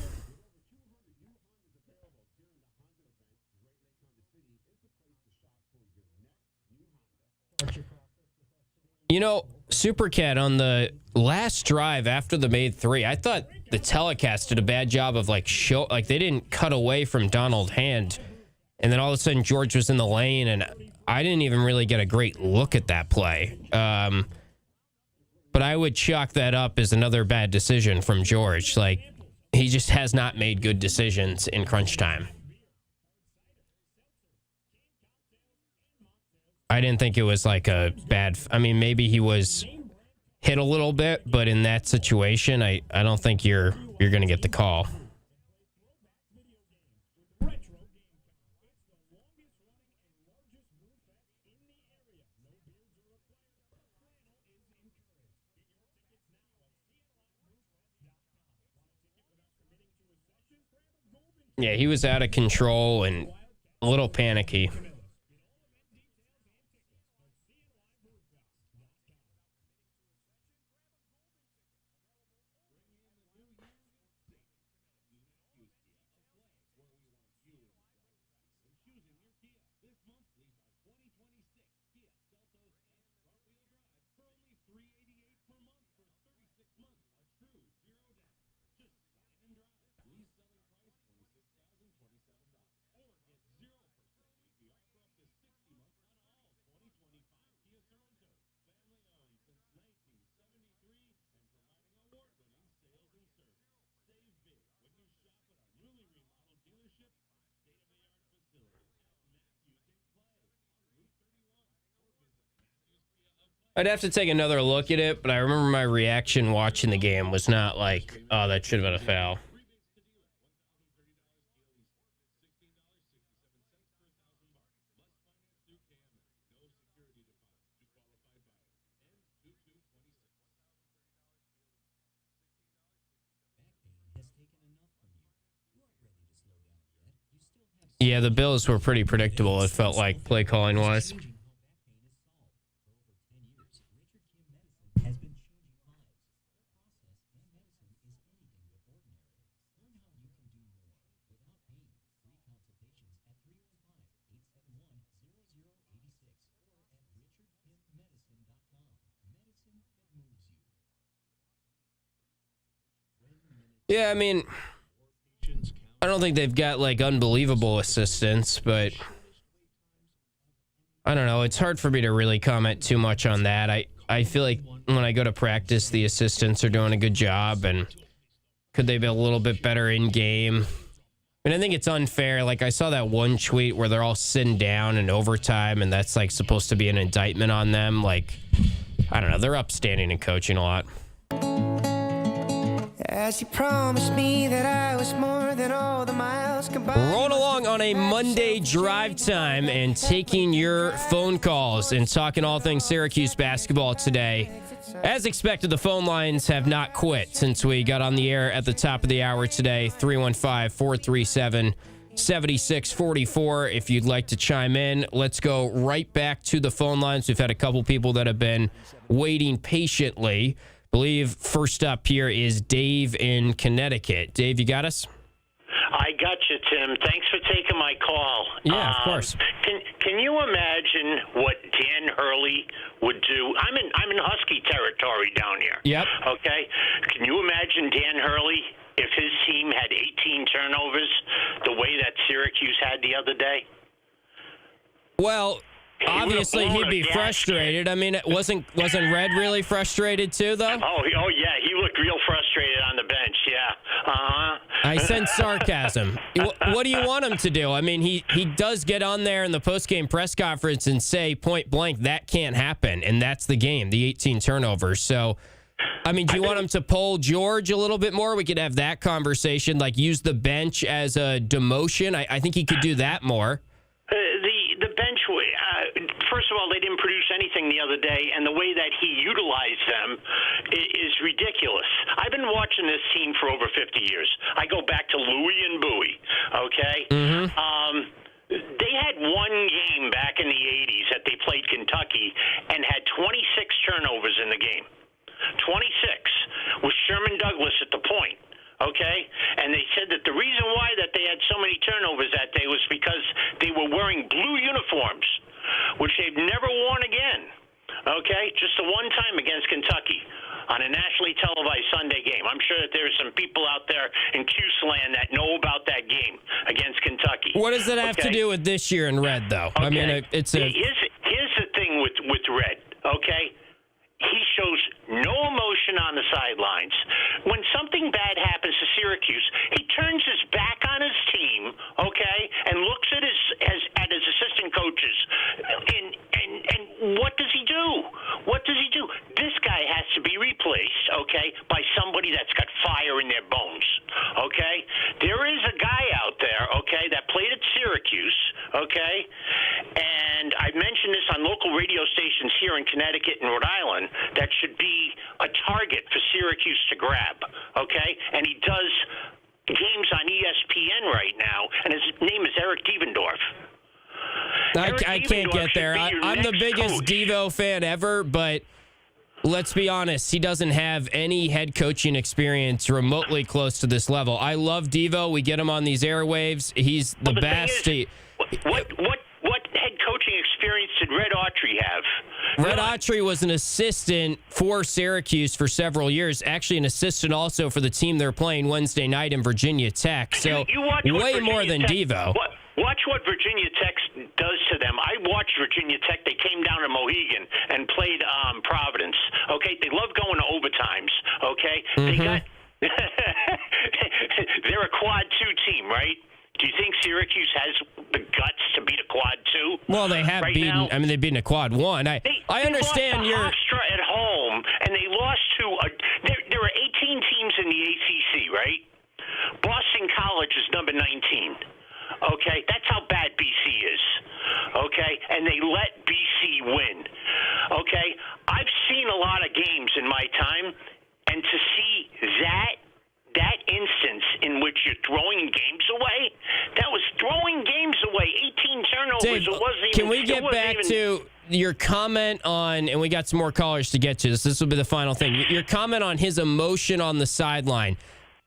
Supercat, on the last drive after the made 3, I thought the telecast did a bad job of they didn't cut away from Donald Hand, and then all of a sudden George was in the lane, and I didn't even really get a great look at that play. But I would chalk that up as another bad decision from George. He just has not made good decisions in crunch time. I didn't think it was a bad... maybe he was hit a little bit, but in that situation, I don't think you're going to get the call. Yeah, he was out of control and a little panicky. I'd have to take another look at it, but I remember my reaction watching the game was not oh, that should have been a foul. Yeah, the Bills were pretty predictable, it felt like, play calling wise. Yeah, I don't think they've got unbelievable assistants, but I don't know. It's hard for me to really comment too much on that. I feel like when I go to practice, the assistants are doing a good job, and could they be a little bit better in game? I think it's unfair. I saw that one tweet where they're all sitting down in overtime, and that's supposed to be an indictment on them. I don't know. They're upstanding and coaching a lot. As you promised me that I was more than all the miles combined. Rolling along on a Monday drive time and taking your phone calls and talking all things Syracuse basketball today. As expected, the phone lines have not quit since we got on the air at the top of the hour today. 315-437-7644. If you'd like to chime in, let's go right back to the phone lines. We've had a couple people that have been waiting patiently. I believe first up here is Dave in Connecticut. Dave, you got us? I got you, Tim. Thanks for taking my call. Yeah, of course. Can you imagine what Dan Hurley would do? I'm in Husky territory down here. Yep. Okay. Can you imagine Dan Hurley if his team had 18 turnovers the way that Syracuse had the other day? Well, obviously he'd be frustrated. Wasn't Red really frustrated too, though? Oh yeah, he looked real frustrated on the bench. Yeah. I sense sarcasm. What do you want him to do? He does get on there in the postgame press conference and say point blank that can't happen, and that's the game, the 18 turnovers. So, do you want him to poll George a little bit more? We could have that conversation, use the bench as a demotion. I think he could do that more. The bench, first of all, they didn't produce anything the other day, and the way that he utilized them is ridiculous. I've been watching this team for over 50 years. I go back to Louie and Bowie, okay? They had one game back in the 80s that they played Kentucky and had 26 turnovers in the game. 26 with Sherman Douglas at the point. Okay, and they said that the reason why that they had so many turnovers that day was because they were wearing blue uniforms, which they've never worn again. Okay, just the one time against Kentucky on a nationally televised Sunday game. I'm sure that there's some people out there in Cuse land that know about that game against Kentucky. What does that have to do with this year in red, though? Okay. I mean, it's a. Here's the thing with red. Okay. He shows no emotion on the sidelines. When something bad happens to Syracuse, he turns his back on his team, okay, and looks at his assistant coaches. And what does he do? What does he do? This guy has to be replaced, okay, by somebody that's got fire in their bones, okay? There is a guy out there, okay, that played at Syracuse, okay, and I've mentioned this on local radio stations here in Connecticut and Rhode Island, that should be a target for Syracuse to grab, okay? And he does games on ESPN right now, and his name is Eric Devendorf. I can't get there. I'm the biggest coach. Devo fan ever, but let's be honest, he doesn't have any head coaching experience remotely close to this level. I love Devo. We get him on these airwaves. He's the best. What head coaching experience did Red Autry have? Red Autry was an assistant for Syracuse for several years. Actually, an assistant also for the team they're playing Wednesday night in Virginia Tech. So you watch way more than Devo. Watch what Virginia Tech does to them. I watched Virginia Tech. They came down to Mohegan and played Providence. Okay, they love going to overtimes. Okay, they got. They're a quad 2 team, right? Do you think Syracuse has the guts to beat a quad 2? Well, they have beaten. Now? I mean, they've beaten a quad 1. I understand they lost to Hofstra at home, and they lost to. There are 18 teams in the ACC, right? Boston College is number 19. Okay, that's how bad BC is. Okay, and they let BC win. Okay, I've seen a lot of games in my time, and to see that instance in which you're throwing games away, that was throwing games away. 18 turnovers. Dave, it wasn't even. Can we get back to your comment on, and we got some more callers to get to this. This will be the final thing. Your comment on his emotion on the sideline.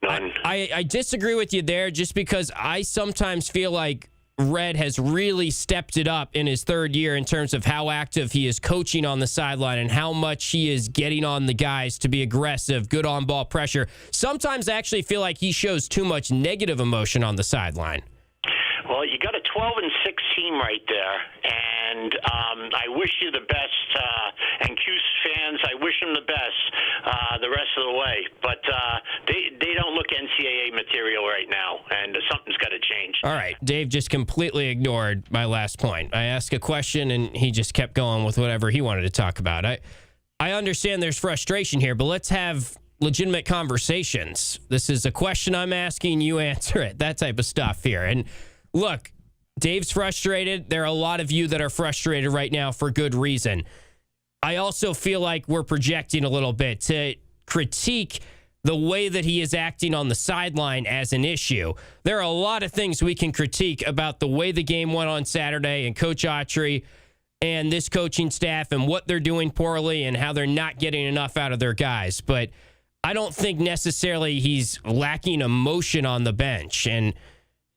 I disagree with you there just because I sometimes feel like Red has really stepped it up in his third year in terms of how active he is coaching on the sideline and how much he is getting on the guys to be aggressive, good on-ball pressure. Sometimes I actually feel like he shows too much negative emotion on the sideline. Well, you got a 12-6 team right there, and I wish you the best. And Cuse fans, I wish them the best the rest of the way. But they don't look NCAA material right now, and something's got to change. All right, Dave just completely ignored my last point. I asked a question, and he just kept going with whatever he wanted to talk about. I understand there's frustration here, but let's have legitimate conversations. This is a question I'm asking, you answer it, that type of stuff here. And look, Dave's frustrated. There are a lot of you that are frustrated right now for good reason. I also feel like we're projecting a little bit to critique the way that he is acting on the sideline as an issue. There are a lot of things we can critique about the way the game went on Saturday and Coach Autry and this coaching staff and what they're doing poorly and how they're not getting enough out of their guys. But I don't think necessarily he's lacking emotion on the bench. And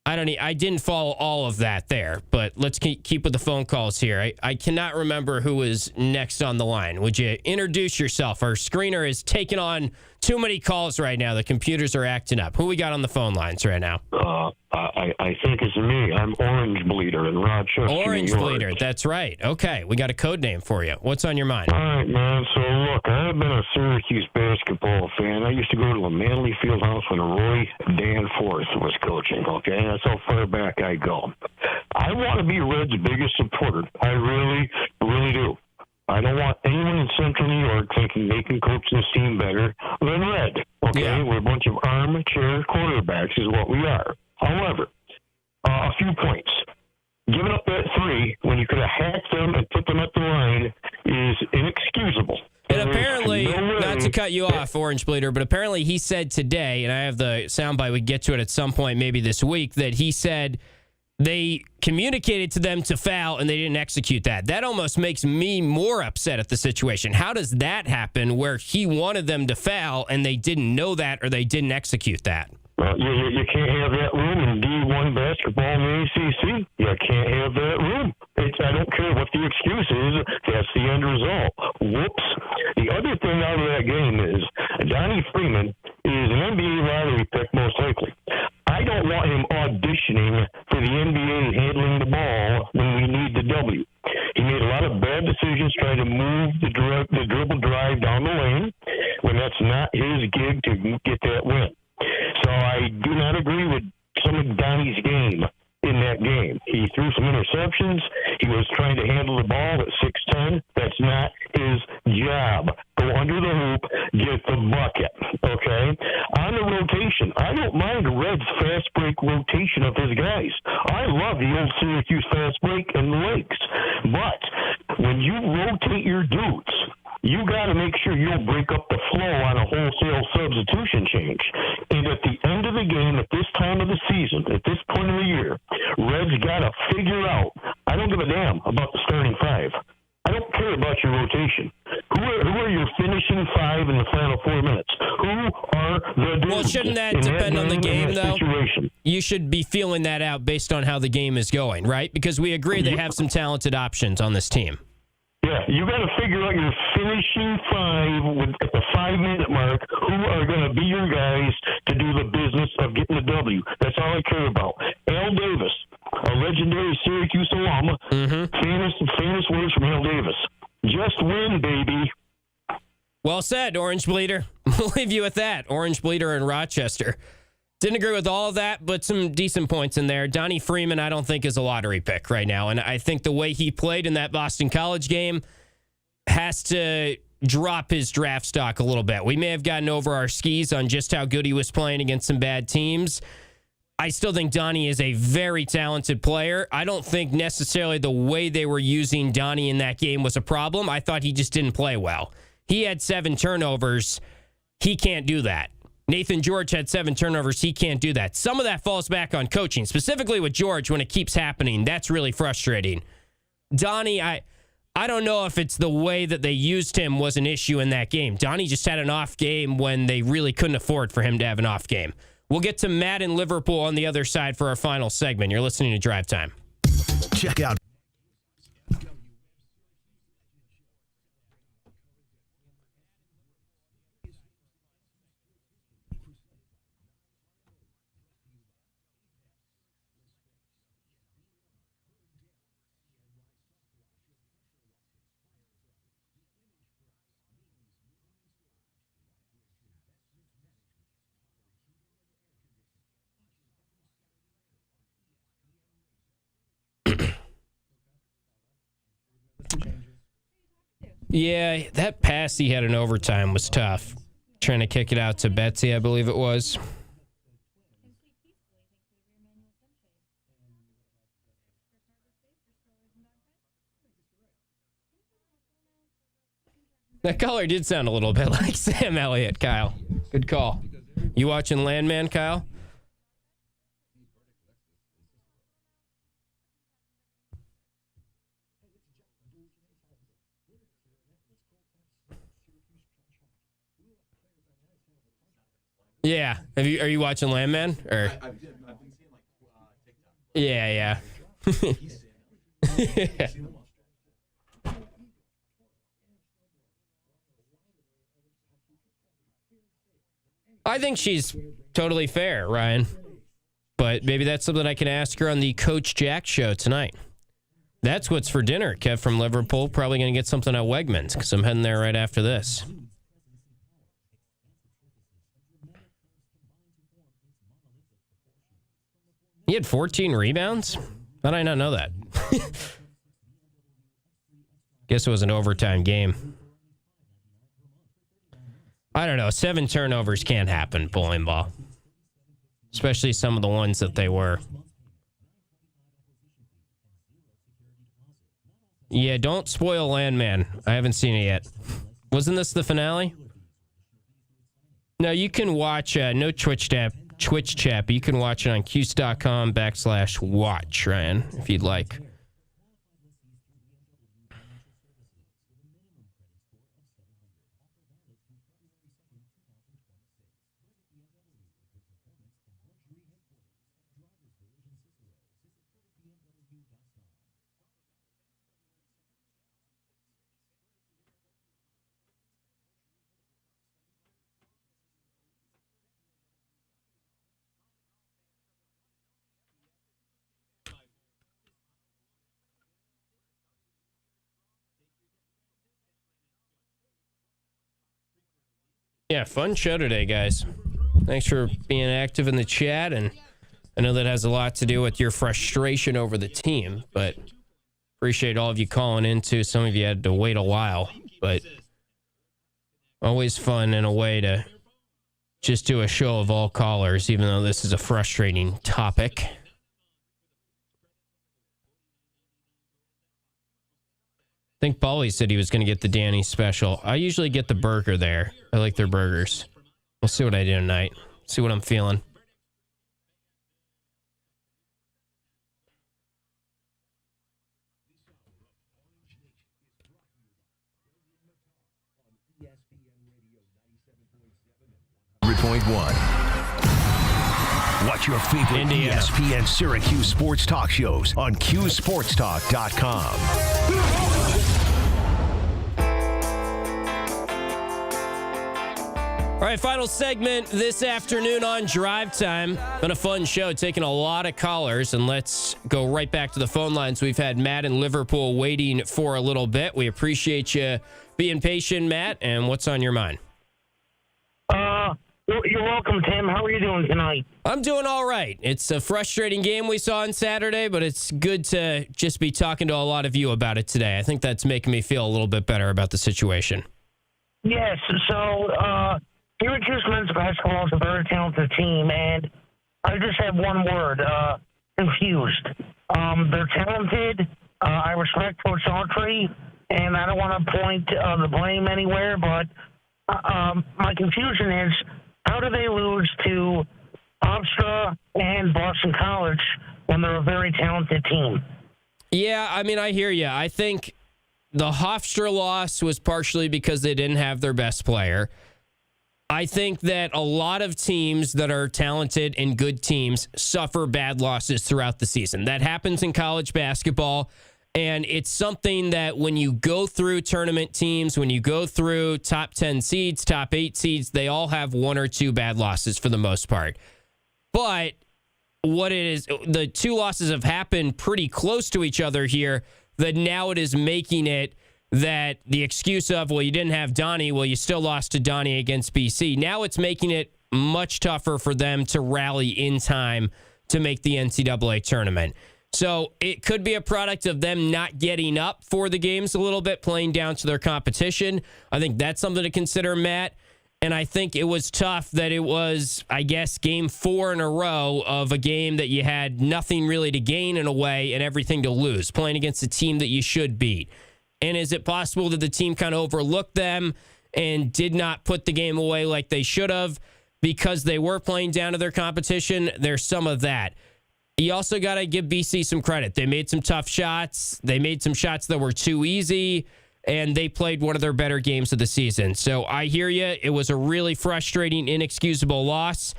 I didn't follow all of that there, but let's keep with the phone calls here. I cannot remember who is next on the line. Would you introduce yourself? Our screener is taking on too many calls right now. The computers are acting up. Who we got on the phone lines right now? I think it's me. I'm Orange Bleeder in Rochester, Orange New York. Bleeder, that's right. Okay, we got a code name for you. What's on your mind? All right, man. So, look, I've been a Syracuse basketball fan. I used to go to the Manley Fieldhouse when Roy Danforth was coaching, okay? That's how far back I go. I want to be Red's biggest supporter. I really, really do. I don't want anyone in Central New York thinking they can coach this team better than Red, okay? Yeah. We're a bunch of armchair quarterbacks is what we are. However, a few points. giving up that 3 when you could have hacked them and put them at the line is inexcusable. And apparently, not to cut you off, Orange Bleeder, but apparently he said today, and I have the soundbite, we get to it at some point maybe this week, that he said they communicated to them to foul and they didn't execute that. That almost makes me more upset at the situation. How does that happen where he wanted them to foul and they didn't know that or they didn't execute that? Well, you can't have that room in D1 basketball in the ACC. You can't have that room. I don't care what the excuse is. That's the end result. Whoops. The other thing out of that game is Donnie Freeman is an NBA lottery pick, most likely. I don't want him auditioning for the NBA handling the ball when we need the W. He made a lot of bad decisions trying to move the dribble drive down the lane when that's not his gig to get that win. So I do not agree with some of Donnie's game in that game. He threw some interceptions. He was trying to handle the ball at 6'10". That's not his job. Go under the hoop, get the bucket, okay? On the rotation, I don't mind Red's fast break rotation of his guys. I love the old Syracuse fast break and the Lakes. But when you rotate your dudes, you got to make sure you'll break up the flow on a wholesale substitution change. And at the end of the game, at this time of the season, at this point of the year, Red's got to figure out, I don't give a damn about the starting 5. I don't care about your rotation. Who are your finishing 5 in the final 4 minutes? Who are the dudes? Well, shouldn't that depend on the game, though? Situation? You should be feeling that out based on how the game is going, right? Because we agree they have some talented options on this team. Yeah, you got to figure out your finishing 5 at the 5-minute mark. Who are going to be your guys to do the business of getting the W? That's all I care about. Al Davis, a legendary Syracuse alum, famous words from Al Davis. Just win, baby. Well said, Orange Bleeder. We'll leave you with that. Orange Bleeder in Rochester. Didn't agree with all of that, but some decent points in there. Donnie Freeman, I don't think, is a lottery pick right now. And I think the way he played in that Boston College game has to drop his draft stock a little bit. We may have gotten over our skis on just how good he was playing against some bad teams. I still think Donnie is a very talented player. I don't think necessarily the way they were using Donnie in that game was a problem. I thought he just didn't play well. He had 7 turnovers. He can't do that. Nathan George had 7 turnovers. He can't do that. Some of that falls back on coaching, specifically with George when it keeps happening. That's really frustrating. Donnie, I don't know if it's the way that they used him was an issue in that game. Donnie just had an off game when they really couldn't afford for him to have an off game. We'll get to Matt in Liverpool on the other side for our final segment. You're listening to Drive Time. Check out Yeah, that pass he had in overtime was tough. Trying to kick it out to Betsy, I believe it was. That caller did sound a little bit like Sam Elliott, Kyle. Good call. You watching Landman, Kyle? Yeah. Are you watching Landman? Or I've been seeing TikTok. Yeah. Yeah. I think she's totally fair, Ryan. But maybe that's something I can ask her on the Coach Jack show tonight. That's what's for dinner. Kev from Liverpool, probably going to get something at Wegmans because I'm heading there right after this. He had 14 rebounds? How did I not know that? Guess it was an overtime game. I don't know. 7 turnovers can't happen, bowling ball. Especially some of the ones that they were. Yeah, don't spoil Landman. I haven't seen it yet. Wasn't this the finale? No, you can watch, no Twitch chat, but you can watch it on Cuse.com/watch, Ryan, if you'd like. Yeah, fun show today, guys. Thanks for being active in the chat, and I know that has a lot to do with your frustration over the team, but appreciate all of you calling in, too. Some of you had to wait a while, but always fun in a way to just do a show of all callers, even though this is a frustrating topic. I think Paulie said he was going to get the Danny special. I usually get the burger there. I like their burgers. We'll see what I do tonight. See what I'm feeling. Watch your favorite Indiana. ESPN Syracuse sports talk shows on QSportsTalk.com. All right, final segment this afternoon on Drive Time. Been a fun show, taking a lot of callers, and let's go right back to the phone lines. We've had Matt in Liverpool waiting for a little bit. We appreciate you being patient, Matt, and what's on your mind? You're welcome, Tim. How are you doing tonight? I'm doing all right. It's a frustrating game we saw on Saturday, but it's good to just be talking to a lot of you about it today. I think that's making me feel a little bit better about the situation. Yes, so Syracuse men's basketball is a very talented team, and I just have one word, confused. They're talented. I respect Coach Autry, and I don't want to point the blame anywhere, but my confusion is, how do they lose to Hofstra and Boston College when they're a very talented team? Yeah, I mean, I hear you. I think the Hofstra loss was partially because they didn't have their best player. I think that a lot of teams that are talented and good teams suffer bad losses throughout the season. That happens in college basketball. And it's something that when you go through tournament teams, when you go through top 10 seeds, top 8 seeds, they all have one or two bad losses for the most part. But what it is, the two losses have happened pretty close to each other here, that now it is making it that the excuse of, well, you didn't have Donnie, well, you still lost to Donnie against BC. Now it's making it much tougher for them to rally in time to make the NCAA tournament. So it could be a product of them not getting up for the games a little bit, playing down to their competition. I think that's something to consider, Matt. And I think it was tough that it was, I guess, game 4 in a row of a game that you had nothing really to gain in a way and everything to lose, playing against a team that you should beat. And is it possible that the team kind of overlooked them and did not put the game away like they should have because they were playing down to their competition? There's some of that. You also got to give BC some credit. They made some tough shots. They made some shots that were too easy, and they played one of their better games of the season. So I hear you. It was a really frustrating, inexcusable loss.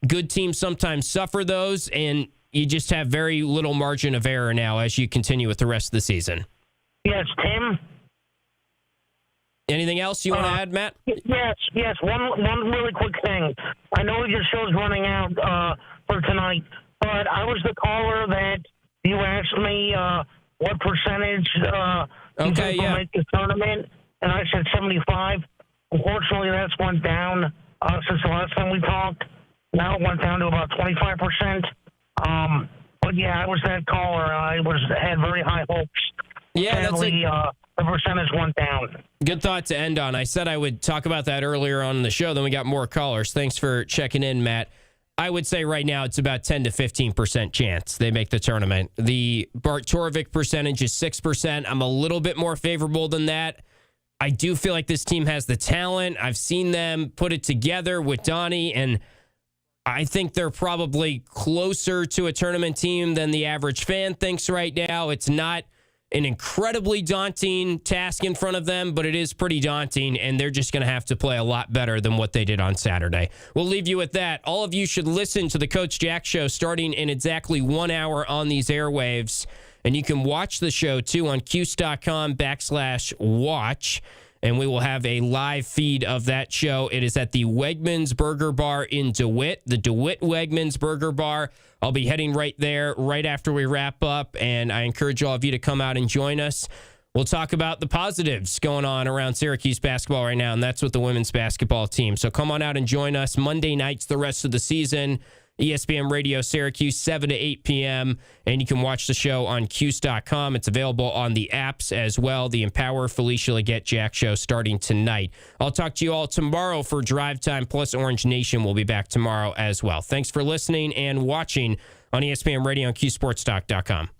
Good teams sometimes suffer those, and you just have very little margin of error now as you continue with the rest of the season. Yes, Tim? Anything else you want to add, Matt? Yes. One really quick thing. I know your show's running out for tonight, but I was the caller that you asked me what percentage you think will make the tournament, and I said 75. Unfortunately, that's went down since the last time we talked. Now it went down to about 25%. But yeah, I was that caller. I had very high hopes. Yeah, sadly, the percentage went down. Good thought to end on. I said I would talk about that earlier on in the show, then we got more callers. Thanks for checking in, Matt. I would say right now it's about 10 to 15% chance they make the tournament. The Bart Torvik percentage is 6%. I'm a little bit more favorable than that. I do feel like this team has the talent. I've seen them put it together with Donnie, and I think they're probably closer to a tournament team than the average fan thinks right now. It's not an incredibly daunting task in front of them, but it is pretty daunting, and they're just going to have to play a lot better than what they did on Saturday. We'll leave you with that. All of you should listen to the Coach Jack Show starting in exactly 1 hour on these airwaves, and you can watch the show, too, on Cuse.com/watch. And we will have a live feed of that show. It is at the Wegmans Burger Bar in DeWitt, the DeWitt Wegmans Burger Bar. I'll be heading right there right after we wrap up, and I encourage all of you to come out and join us. We'll talk about the positives going on around Syracuse basketball right now, and that's with the women's basketball team. So come on out and join us Monday nights the rest of the season. ESPN Radio Syracuse, 7 to 8 p.m., and you can watch the show on Cuse.com. It's available on the apps as well. The Empower Felicia Leggett Jack Show starting tonight. I'll talk to you all tomorrow for Drive Time, plus Orange Nation will be back tomorrow as well. Thanks for listening and watching on ESPN Radio and CuseSportsTalk.com.